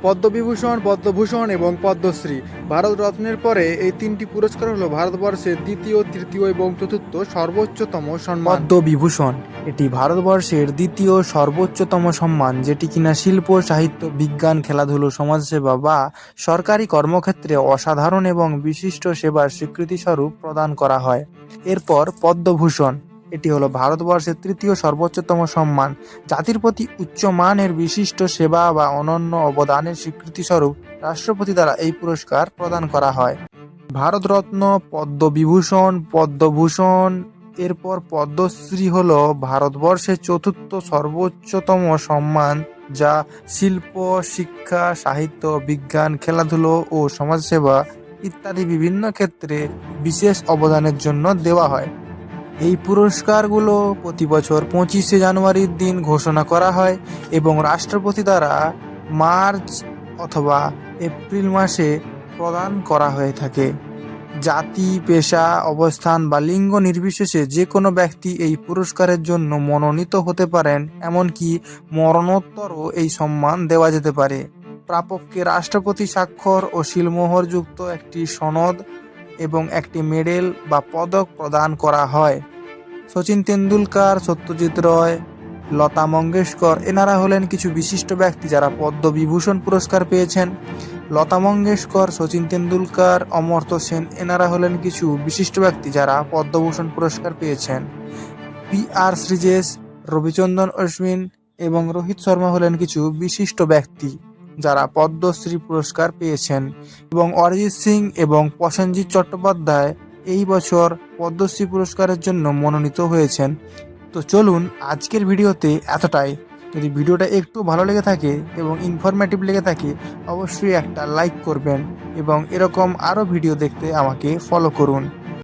পদ্মবিভূষণ, পদ্মভূষণ এবং পদ্মশ্রী ভারতরত্নের পরে এই তিনটি পুরস্কার হলো ভারতবর্ষের দ্বিতীয়, তৃতীয় এবং চতুর্থ সর্বোচ্চতম সম্মান। পদ্মবিভূষণ এটি ভারতবর্ষের দ্বিতীয় সর্বোচ্চতম সম্মান, যেটি কিনা শিল্প, সাহিত্য, বিজ্ঞান, খেলাধুলো, সমাজসেবা বা সরকারি কর্মক্ষেত্রে অসাধারণ এবং বিশিষ্ট সেবার স্বীকৃতিস্বরূপ প্রদান করা হয়। এরপর পদ্মভূষণ, এটি হলো ভারতবর্ষের তৃতীয় সর্বোচ্চতম সম্মান, জাতির প্রতি উচ্চমানের বিশিষ্ট সেবা বা অনন্য অবদানের স্বীকৃতিস্বরূপ রাষ্ট্রপতি দ্বারা এই পুরস্কার প্রদান করা হয়। ভারতরত্ন, পদ্মবিভূষণ, পদ্মভূষণ, এরপর পদ্মশ্রী হল ভারতবর্ষের চতুর্থ সর্বোচ্চতম সম্মান, যা শিল্প, শিক্ষা, সাহিত্য, বিজ্ঞান, খেলাধুলো ও সমাজসেবা ইত্যাদি বিভিন্ন ক্ষেত্রে বিশেষ অবদানের জন্য দেওয়া হয়। এই পুরস্কারগুলো প্রতি বছর 25শে জানুয়ারির দিন ঘোষণা করা হয় এবং রাষ্ট্রপতি দ্বারা মার্চ অথবা এপ্রিল মাসে প্রদান করা হয়ে থাকে। জাতি, পেশা, অবস্থান বা লিঙ্গ নির্বিশেষে যে কোনো ব্যক্তি এই পুরস্কারের জন্য মনোনীত হতে পারেন, এমনকি মরণোত্তরও এই সম্মান দেওয়া যেতে পারে। প্রাপককে রাষ্ট্রপতি স্বাক্ষর ও সিলমোহরযুক্ত একটি সনদ এবং একটি মেডেল বা পদক প্রদান করা হয়। সচিন তেন্ডুলকর, সত্যজিৎ রায়, লতা মঙ্গেশকর এনারা হলেন কিছু বিশিষ্ট ব্যক্তি যারা পদ্মবিভূষণ পুরস্কার পেয়েছেন। লতা মঙ্গেশকর, সচিন তেন্ডুলকর, অমর্ত্য সেন এনারা হলেন কিছু বিশিষ্ট ব্যক্তি যারা পদ্মভূষণ পুরস্কার পেয়েছেন। PR শ্রীজেশ, রবিচন্দ্রন অশ্বিন এবং রোহিত শর্মা হলেন কিছু বিশিষ্ট ব্যক্তি যারা পদ্মশ্রী পুরস্কার পেয়েছেন। এবং অরিজিৎ সিং এবং প্রসেনজিৎ চট্টোপাধ্যায় এই বছর পদ্মশ্রী পুরস্কারের জন্য মনোনীত হয়েছেন। তো চলুন, আজকের ভিডিওতে এতটাই। যদি ভিডিওটা একটু ভালো লেগে থাকে এবং ইনফরমেটিভ লেগে থাকে, অবশ্যই একটা লাইক করবেন এবং এরকম আরও ভিডিও দেখতে আমাকে ফলো করুন।